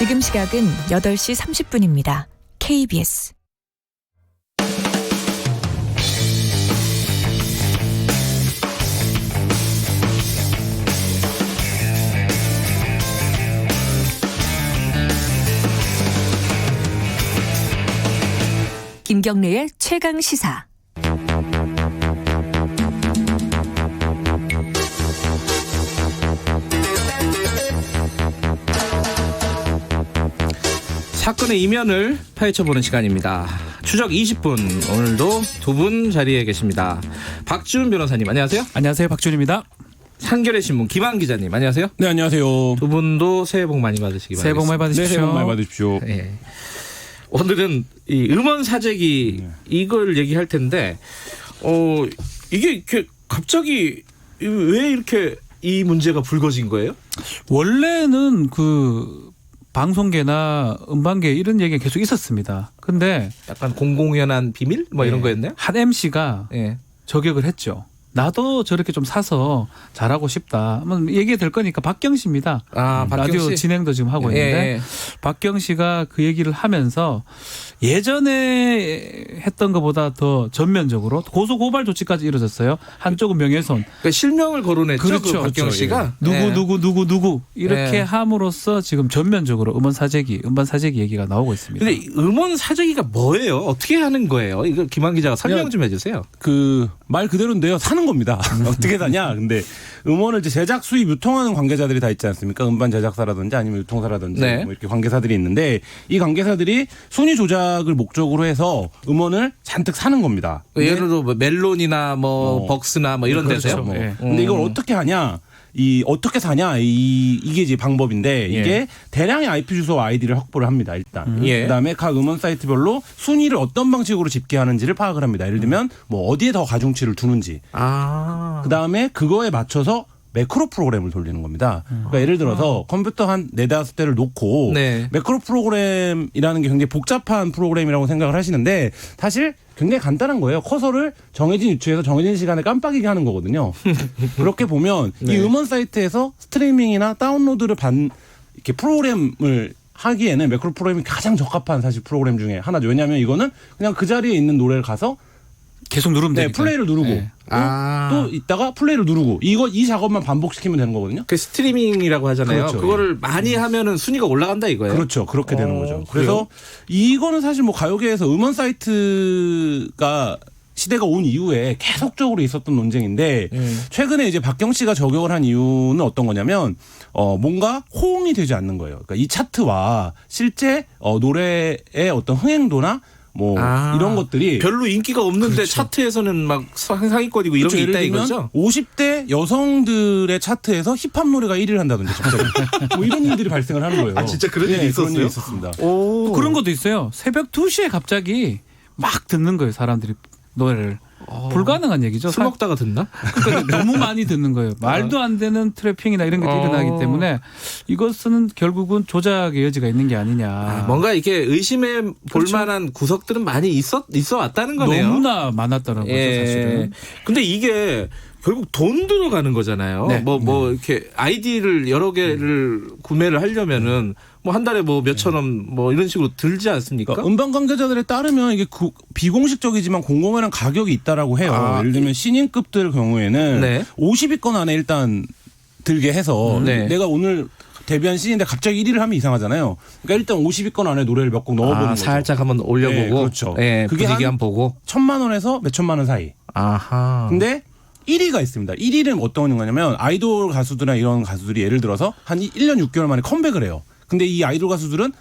지금 시각은 8시 30분입니다. KBS 김경래의 최강 시사. 사건의 이면을 파헤쳐보는 시간입니다. 추적 20분, 오늘도 두 분 자리에 계십니다. 박지훈 변호사님 안녕하세요. 안녕하세요, 박준입니다. 한겨레 신문 김한 기자님 안녕하세요. 네, 안녕하세요. 두 분도 새해 복 많이 받으시기 바랍니다. 새해 복 많이 받으십시오. 네, 새해 복 많이 받으십시오. 예. 오늘은 이 음원 사재기 이걸 얘기할 텐데, 이게 이렇게 갑자기 왜 이렇게 이 문제가 불거진 거예요? 원래는 그 방송계나 음반계 이런 얘기가 계속 있었습니다. 근데 약간 공공연한 비밀 뭐 이런 거였나요? 한 MC가 예. 저격을 했죠. 나도 저렇게 좀 사서 잘하고 싶다. 한번 얘기가 될 거니까 박경 씨입니다. 아, 박경 라디오 씨? 진행도 지금 하고 있는데 예. 박경 씨가 그 얘기를 하면서 예전에 했던 것보다 더 전면적으로 고소 고발 조치까지 이루어졌어요. 한쪽은 명예훼손. 그러니까 실명을 거론했죠. 그렇죠. 그 박경 그렇죠. 씨가. 예. 누구 이렇게 예. 함으로써 지금 전면적으로 음원 사재기 얘기가 나오고 있습니다. 근데 음원 사재기가 뭐예요? 어떻게 하는 거예요? 이거 김한 기자가 설명 좀 해주세요. 그 말 그대로인데요. 사는 겁니다. 어떻게 사냐? 근데 음원을 이제 제작, 수입, 유통하는 관계자들이 다 있지 않습니까? 음반 제작사라든지 아니면 유통사라든지 네. 뭐 이렇게 관계사들이 있는데 이 관계사들이 순위 조작을 목적으로 해서 음원을 잔뜩 사는 겁니다. 예를 들어 뭐 멜론이나 뭐 벅스나 뭐 이런 그렇죠. 데서요. 뭐. 예. 근데 이걸 어떻게 하냐? 어떻게 사냐? 이게 이제 방법인데 이게 예. 대량의 IP 주소와 아이디를 확보를 합니다. 일단. 예. 그다음에 각 음원 사이트별로 순위를 어떤 방식으로 집계하는지를 파악을 합니다. 예를 들면 뭐 어디에 더 가중치를 두는지. 아. 그다음에 그거에 맞춰서 매크로 프로그램을 돌리는 겁니다. 그러니까 예를 들어서 컴퓨터 한 4-5대를 놓고 네. 매크로 프로그램이라는 게 굉장히 복잡한 프로그램이라고 생각을 하시는데 사실 굉장히 간단한 거예요. 커서를 정해진 위치에서 정해진 시간에 깜빡이게 하는 거거든요. 그렇게 보면 네. 이 음원 사이트에서 스트리밍이나 다운로드를 이렇게 프로그램을 하기에는 매크로 프로그램이 가장 적합한 사실 프로그램 중에 하나죠. 왜냐하면 이거는 그냥 그 자리에 있는 노래를 가서 계속 누르면 네, 되니까. 플레이를 누르고 네. 또 이따가 플레이를 누르고 이 작업만 반복시키면 되는 거거든요. 그 스트리밍이라고 하잖아요. 그렇죠. 그거를 많이 하면은 순위가 올라간다 이거예요. 그렇죠. 그렇게 되는 거죠. 그래요? 그래서 이거는 사실 뭐 가요계에서 음원 사이트가 시대가 온 이후에 계속적으로 있었던 논쟁인데 최근에 이제 박경 씨가 저격을 한 이유는 어떤 거냐면 뭔가 호응이 되지 않는 거예요. 그러니까 이 차트와 실제 노래의 어떤 흥행도나 뭐 이런 것들이 별로 인기가 없는데 그렇죠. 차트에서는 막 상위권이고 이런 그렇죠. 게 있다 예를 들면 이거죠. 50대 여성들의 차트에서 힙합 노래가 1위를 한다든지 갑자기 뭐 이런 일들이 발생을 하는 거예요. 아, 진짜 그런 일이 그런 있었어요? 일이 있었습니다. 또 그런 것도 있어요. 새벽 2시에 갑자기 막 듣는 거예요. 사람들이 노래를. 불가능한 얘기죠. 술 먹다가 듣나? 그러니까 너무 많이 듣는 거예요. 말도 안 되는 트래핑이나 이런 것들이 일어나기 때문에 이것은 결국은 조작의 여지가 있는 게 아니냐. 뭔가 이렇게 의심해 볼 그렇죠. 만한 구석들은 많이 있어 왔다는 거네요. 너무나 많았다는 거죠, 사실은. 근데 이게 결국 돈 들어가는 거잖아요. 네. 뭐 이렇게 아이디를 여러 개를 구매를 하려면은 뭐 한 달에 뭐 몇천 원 뭐 이런 식으로 들지 않습니까? 그러니까 음반 관계자들에 따르면 이게 비공식적이지만 공공연한 가격이 있다라고 해요. 예를 들면 신인급들 경우에는 네. 50위권 안에 일단 들게 해서 네. 내가 오늘 데뷔한 신인데 갑자기 1위를 하면 이상하잖아요. 그러니까 일단 50위권 안에 노래를 몇 곡 넣어보는 거죠. 살짝 한번 올려보고, 네, 그렇죠. 예, 그게 분위기 한 한번 보고. 1,000만 원에서 몇 천만 원 사이. 아하. 근데 1위가 있습니다. 1위는 어떤 거냐면 아이돌 가수들이나 이런 가수들이 예를 들어서 한 1년 6개월 만에 컴백을 해요. 근데 이 아이돌 가수들은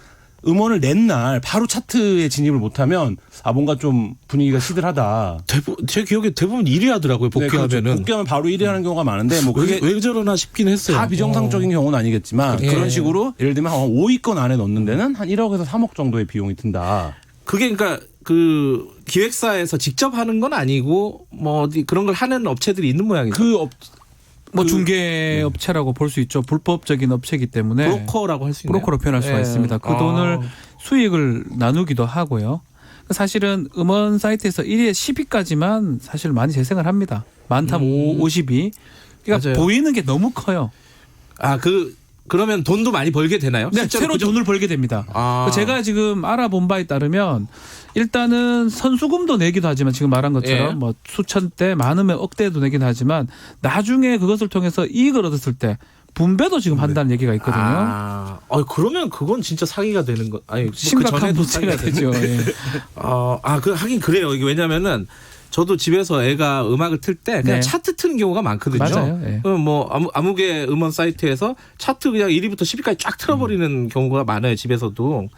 음원을 낸 날 바로 차트에 진입을 못하면 뭔가 좀 분위기가 시들하다. 제 기억에 대부분 1위 하더라고요. 복귀하면은. 네, 그렇죠. 복귀하면 바로 1위 하는 경우가 많은데 뭐 그게 왜 저러나 싶긴 했어요. 다 비정상적인 경우는 아니겠지만 예. 그런 식으로 예를 들면 한 5위권 안에 넣는 데는 한 1억에서 3억 정도의 비용이 든다. 그게 그러니까 그 기획사에서 직접 하는 건 아니고 뭐 어디 그런 걸 하는 업체들이 있는 모양이죠. 뭐 중개 업체라고 볼 수 있죠. 불법적인 업체이기 때문에 브로커라고 할 수 있나요? 브로커로 표현할 수가 예. 있습니다. 그 돈을 수익을 나누기도 하고요. 사실은 음원 사이트에서 1위에 10위까지만 사실 많이 재생을 합니다. 많다면 50위. 그러니까 맞아요. 보이는 게 너무 커요. 그 그러면 돈도 많이 벌게 되나요? 네, 실제로 새로 돈을 벌게 됩니다. 아. 제가 지금 알아본 바에 따르면 일단은 선수금도 내기도 하지만 지금 말한 것처럼 예. 뭐 수천대 많으면 억대도 내긴 하지만 나중에 그것을 통해서 이익을 얻었을 때 분배도 지금 한다는 얘기가 있거든요. 그러면 그건 진짜 사기가 되는 거. 아니, 심각한 그 전에도 문제가 사기가 되는 되죠. 예. 하긴 그래요. 이게 왜냐면은 저도 집에서 애가 음악을 틀 때 그냥 네. 차트 트는 경우가 많거든요. 맞아요. 예. 뭐 아무개 음원 사이트에서 차트 그냥 1위부터 10위까지 쫙 틀어버리는 경우가 많아요. 집에서도.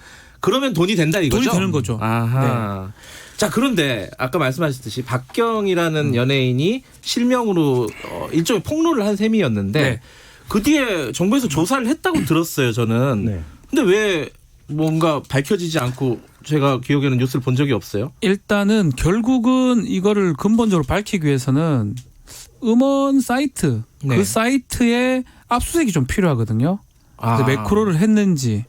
그러면 돈이 된다 이거죠? 돈이 되는 거죠. 아하. 자, 그런데 아까 말씀하셨듯이 박경이라는 연예인이 실명으로 일종의 폭로를 한 셈이었는데 네. 그 뒤에 정부에서 조사를 했다고 들었어요, 저는. 네. 근데 왜 뭔가 밝혀지지 않고 제가 기억에는 뉴스를 본 적이 없어요? 일단은 결국은 이거를 근본적으로 밝히기 위해서는 음원 사이트 네. 그 사이트에 압수수색이 좀 필요하거든요. 그래서 매크로를 했는지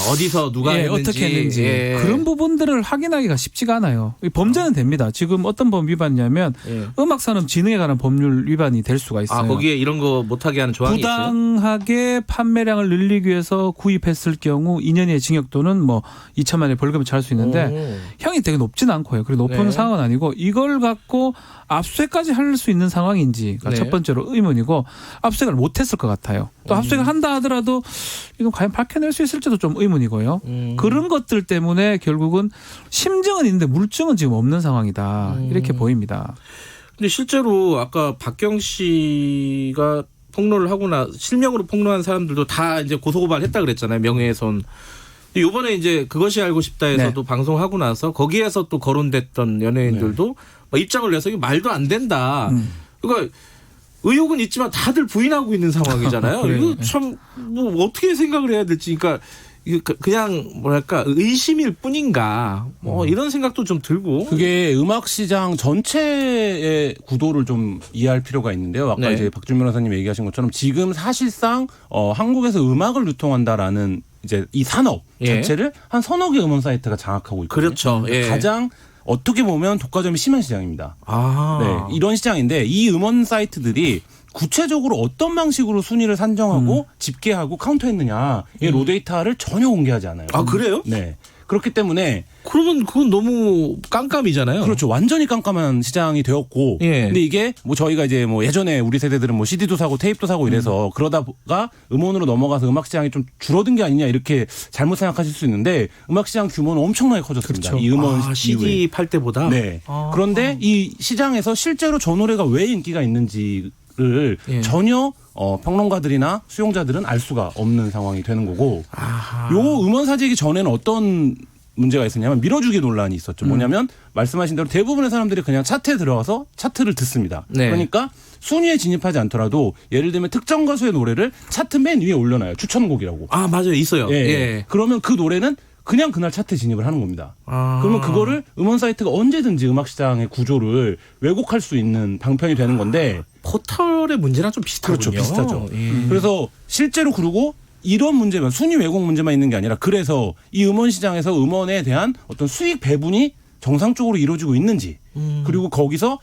어디서 누가 예, 했는지. 어떻게 했는지 예. 그런 부분들을 확인하기가 쉽지가 않아요. 이 범죄는 됩니다. 지금 어떤 법 위반이냐면 예. 음악산업진흥에 관한 법률 위반이 될 수가 있어요. 거기에 이런 거 못하게 하는 조항이 있어요? 부당하게 판매량을 늘리기 위해서 구입했을 경우 2년의 징역 또는 뭐 2천만 원의 벌금을 처할 수 있는데 형이 되게 높지는 않고요. 그리고 높은 네. 상황은 아니고 이걸 갖고 압수수색까지 할 수 있는 상황인지가 네. 첫 번째로 의문이고 압수수색을 못했을 것 같아요. 또 압수수색을 한다 하더라도 이건 과연 밝혀낼 수 있을지도 좀 의문이고요. 그런 것들 때문에 결국은 심증은 있는데 물증은 지금 없는 상황이다. 이렇게 보입니다. 근데 실제로 아까 박경 씨가 폭로를 하거나 실명으로 폭로한 사람들도 다 이제 고소고발했다 그랬잖아요. 명예훼손. 이번에 이제 그것이 알고 싶다에서도 네. 방송하고 나서 거기에서 또 거론됐던 연예인들도 입장을 내서 이게 말도 안 된다. 그러니까 의혹은 있지만 다들 부인하고 있는 상황이잖아요. 그래요. 이거 참 뭐 어떻게 생각을 해야 될지. 그러니까 이거 그냥 뭐랄까 의심일 뿐인가 뭐 이런 생각도 좀 들고. 그게 음악 시장 전체의 구도를 좀 이해할 필요가 있는데요. 아까 네. 이제 박준 변호사님 얘기하신 것처럼 지금 사실상 한국에서 음악을 유통한다라는 이제 이 산업 예. 자체를 한 서너 개 음원 사이트가 장악하고 있거든요. 그렇죠. 예. 가장 어떻게 보면 독과점이 심한 시장입니다. 아. 네, 이런 시장인데 이 음원 사이트들이 구체적으로 어떤 방식으로 순위를 산정하고 집계하고 카운트했느냐 이 로데이터를 전혀 공개하지 않아요. 아, 그래요? 네. 그렇기 때문에 그러면 그건 너무 깜깜이잖아요. 그렇죠. 완전히 깜깜한 시장이 되었고. 예. 근데 이게 뭐 저희가 이제 뭐 예전에 우리 세대들은 뭐 CD도 사고 테이프도 사고 이래서 그러다가 음원으로 넘어가서 음악 시장이 좀 줄어든 게 아니냐 이렇게 잘못 생각하실 수 있는데 음악 시장 규모는 엄청나게 커졌습니다. 그렇죠. 이 음원 CD 이후에. 팔 때보다. 네. 아. 그런데 이 시장에서 실제로 저 노래가 왜 인기가 있는지를 예. 전혀 평론가들이나 수용자들은 알 수가 없는 상황이 되는 거고. 아하. 요 음원 사재기 전에는 어떤 문제가 있었냐면 밀어주기 논란이 있었죠. 뭐냐면 말씀하신 대로 대부분의 사람들이 그냥 차트에 들어가서 차트를 듣습니다. 네. 그러니까 순위에 진입하지 않더라도 예를 들면 특정 가수의 노래를 차트 맨 위에 올려놔요. 추천곡이라고. 아, 맞아요. 있어요. 예. 예. 그러면 그 노래는 그냥 그날 차트에 진입을 하는 겁니다. 아. 그러면 그거를 음원 사이트가 언제든지 음악 시장의 구조를 왜곡할 수 있는 방편이 되는 건데 포털의 문제랑 좀 비슷하군요. 그렇죠. 비슷하죠. 예. 그래서 실제로 그러고 이런 문제만 순위 왜곡 문제만 있는 게 아니라 그래서 이 음원 시장에서 음원에 대한 어떤 수익 배분이 정상적으로 이루어지고 있는지 그리고 거기서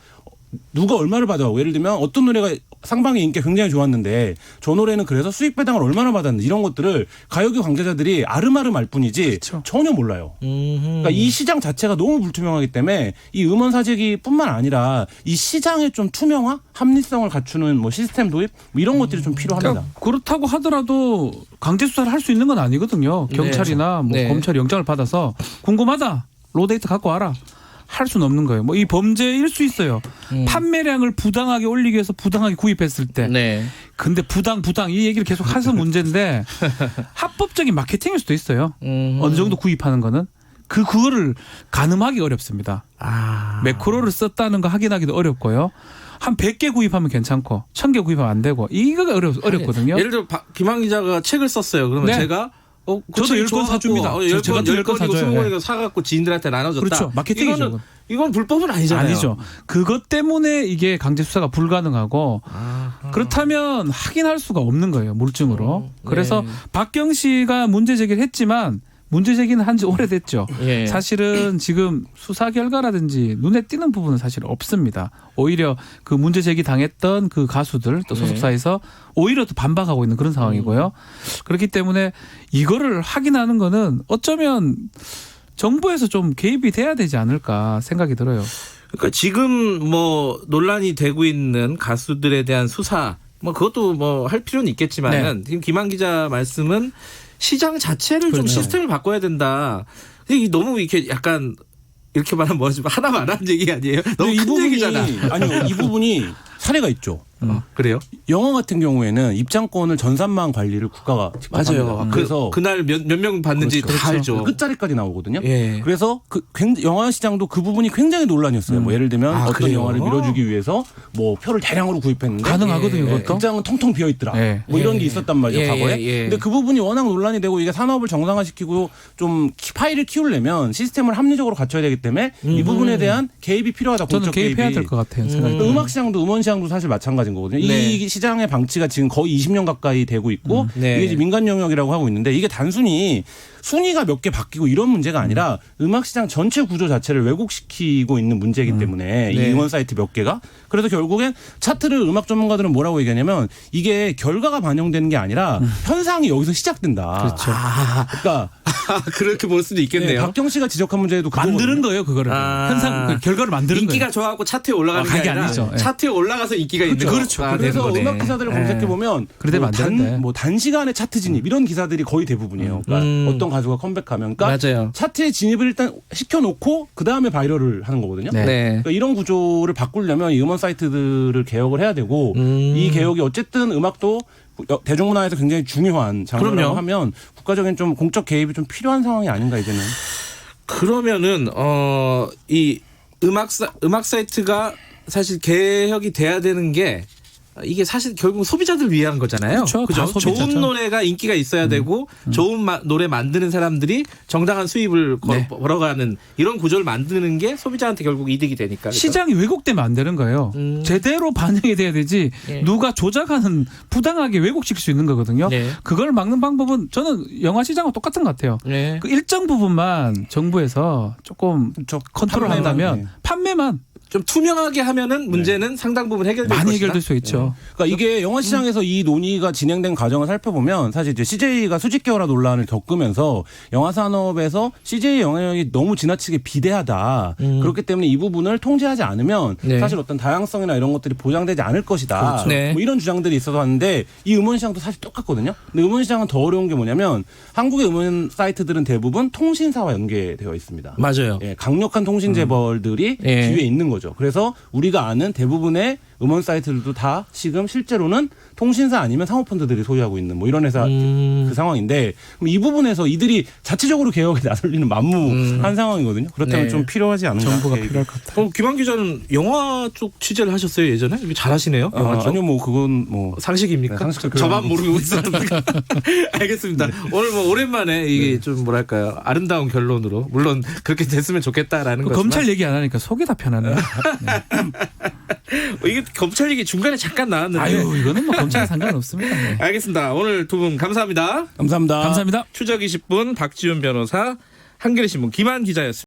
누가 얼마를 받아가고 예를 들면 어떤 노래가 상방의 인기가 굉장히 좋았는데 저 노래는 그래서 수익 배당을 얼마나 받았는지 이런 것들을 가요계 관계자들이 아름아름 알 뿐이지 그렇죠. 전혀 몰라요. 그러니까 이 시장 자체가 너무 불투명하기 때문에 이 음원 사재기뿐만 아니라 이 시장의 좀 투명화, 합리성을 갖추는 뭐 시스템 도입 뭐 이런 것들이 좀 필요합니다. 그러니까 그렇다고 하더라도 강제 수사를 할 수 있는 건 아니거든요. 경찰이나 뭐 네. 검찰이 영장을 받아서 궁금하다. 로데이터 갖고 와라. 할 수는 없는 거예요. 뭐 이 범죄일 수 있어요. 판매량을 부당하게 올리기 위해서 부당하게 구입했을 때. 네. 근데 부당 이 얘기를 계속 해서 문제인데 합법적인 마케팅일 수도 있어요. 어느 정도 구입하는 거는 그거를 가늠하기 어렵습니다. 아. 매크로를 썼다는 거 확인하기도 어렵고요. 한 100개 구입하면 괜찮고 1000개 구입하면 안 되고 이거가 어렵거든요. 예를 들어 김한 기자가 책을 썼어요. 그러면 네. 제가 그 저도 책이 10권 좋아갖고 사줍니다. 제가 10권이고 사줘요. 20권이고 사갖고 지인들한테 나눠줬다. 그렇죠. 마케팅이죠. 이건 불법은 아니잖아요. 아니죠. 그것 때문에 이게 강제 수사가 불가능하고 아하. 그렇다면 확인할 수가 없는 거예요. 물증으로. 네. 그래서 박경 씨가 문제 제기를 했지만 문제 제기는 한지 오래됐죠. 예. 사실은 지금 수사 결과라든지 눈에 띄는 부분은 사실 없습니다. 오히려 그 문제 제기 당했던 그 가수들 또 소속사에서 오히려 또 반박하고 있는 그런 상황이고요. 그렇기 때문에 이거를 확인하는 거는 어쩌면 정부에서 좀 개입이 돼야 되지 않을까 생각이 들어요. 그러니까 지금 뭐 논란이 되고 있는 가수들에 대한 수사 뭐 그것도 뭐 할 필요는 있겠지만은 지금 김한 기자 말씀은 시장 자체를 좀 그렇죠. 시스템을 바꿔야 된다. 이게 너무 이렇게 약간 이렇게 말하면 뭐지 하나 말하는 얘기 아니에요? 너무 이 큰 부분이 얘기잖아. 아니요, 이 부분이 사례가 있죠. 그래요? 영화 같은 경우에는 입장권을 전산망 관리를 국가가 직접 맞아요. 합니다. 그래서 그날 몇 명 받는지 그렇죠. 다 알죠. 끝자리까지 나오거든요. 예. 그래서 영화 시장도 그 부분이 굉장히 논란이었어요. 뭐 예를 들면 아, 어떤 그래요? 영화를 밀어주기 위해서 뭐 표를 대량으로 구입했는데 가능하거든요, 그것도. 극장은 텅텅 비어 있더라. 예. 뭐 이런 게 있었단 말이죠, 예, 과거에. 예, 예. 근데 그 부분이 워낙 논란이 되고 이게 산업을 정상화시키고 좀 파일을 키우려면 시스템을 합리적으로 갖춰야 되기 때문에 이 부분에 대한 개입이 필요하다. 저는 공적 개입해야 개입이. 될 것 같아요. 생각이. 또 음악 시장도 음원 시장도 사실 마찬가지인 거거든요. 네. 이 시장의 방치가 지금 거의 20년 가까이 되고 있고 네. 이게 이제 민간 영역이라고 하고 있는데 이게 단순히 순위가 몇 개 바뀌고 이런 문제가 아니라 음악 시장 전체 구조 자체를 왜곡시키고 있는 문제이기 때문에 이 네. 음원 사이트 몇 개가 그래서 결국엔 차트를 음악 전문가들은 뭐라고 얘기하냐면 이게 결과가 반영되는 게 아니라 현상이 여기서 시작된다. 그렇죠. 그러니까 그렇게 볼 수도 있겠네요. 박경 씨가 지적한 문제도 만드는 거예요, 그거를. 아. 현상 그 결과를 만드는 인기가 거예요. 좋아하고 차트에 올라가는 아, 게 그게 아니라 아니죠. 예. 차트에 올라가서 인기가 있는 그렇죠. 거가 그래서 되는 거네. 음악 기사들을 검색해 보면 그래도 안 되는데. 뭐 단시간에 차트 진입 이런 기사들이 거의 대부분이에요. 그러니까 어떤 가수가 컴백하면, 그러니까 맞아요. 차트에 진입을 일단 시켜놓고 그 다음에 바이럴을 하는 거거든요. 네. 네. 그러니까 이런 구조를 바꾸려면 이 음원 사이트들을 개혁을 해야 되고 이 개혁이 어쨌든 음악도 대중문화에서 굉장히 중요한 장르라고 그럼요. 하면 국가적인 좀 공적 개입이 좀 필요한 상황이 아닌가 이제는. 그러면은 이 음악 사이트가 사실 개혁이 돼야 되는 게 이게 사실 결국 소비자들 위한 거잖아요. 그렇죠. 그죠? 다 소비자죠. 좋은 노래가 인기가 있어야 되고 좋은 노래 만드는 사람들이 정당한 수입을 네. 벌어가는 이런 구조를 만드는 게 소비자한테 결국 이득이 되니까. 그죠? 시장이 왜곡되면 안 되는 거예요. 제대로 반영이 돼야 되지 예. 누가 조작하는 부당하게 왜곡시킬 수 있는 거거든요. 네. 그걸 막는 방법은 저는 영화 시장과 똑같은 것 같아요. 네. 그 일정 부분만 정부에서 조금 컨트롤한다면 네. 판매만 좀 투명하게 하면은 문제는 상당 부분 해결될 많이 것이다. 해결될 수 있죠. 그러니까 이게 영화 시장에서 이 논의가 진행된 과정을 살펴보면 사실 이제 CJ가 수직 계열화 논란을 겪으면서 영화 산업에서 CJ 영향력이 너무 지나치게 비대하다. 그렇기 때문에 이 부분을 통제하지 않으면 네. 사실 어떤 다양성이나 이런 것들이 보장되지 않을 것이다. 그렇죠. 네. 뭐 이런 주장들이 있어서 하는데 이 음원 시장도 사실 똑같거든요. 근데 음원 시장은 더 어려운 게 뭐냐면 한국의 음원 사이트들은 대부분 통신사와 연계되어 있습니다. 맞아요. 예, 강력한 통신 재벌들이 예. 뒤에 있는 거죠. 그래서 우리가 아는 대부분의 음원 사이트들도 다 지금 실제로는 통신사 아니면 사모펀드들이 소유하고 있는 뭐 이런 회사 그 상황인데 그럼 이 부분에서 이들이 자체적으로 개혁에 나설리는 만무한 상황이거든요. 그렇다면 네. 좀 필요하지 않은가. 정부가 개혁이. 필요할 것 같아요. 김한 기자는 영화 쪽 취재를 하셨어요 예전에? 이게 잘하시네요. 영화 쪽. 아니요, 뭐 그건 뭐 상식입니까? 네, 상식적 저만 교養. 모르고 있었는데. 알겠습니다. 오늘 뭐 오랜만에 이게 좀 뭐랄까요 아름다운 결론으로 물론 그렇게 됐으면 좋겠다라는 그 거지만 검찰 얘기 안 하니까 속이 다 편하네요. 이게 검찰 얘기 중간에 잠깐 나왔는데. 아유 이거는 뭐 검찰 상관없습니다. 네. 알겠습니다. 오늘 두 분 감사합니다. 감사합니다. 감사합니다. 추적 20분 박지훈 변호사, 한겨레신문 김한 기자였습니다.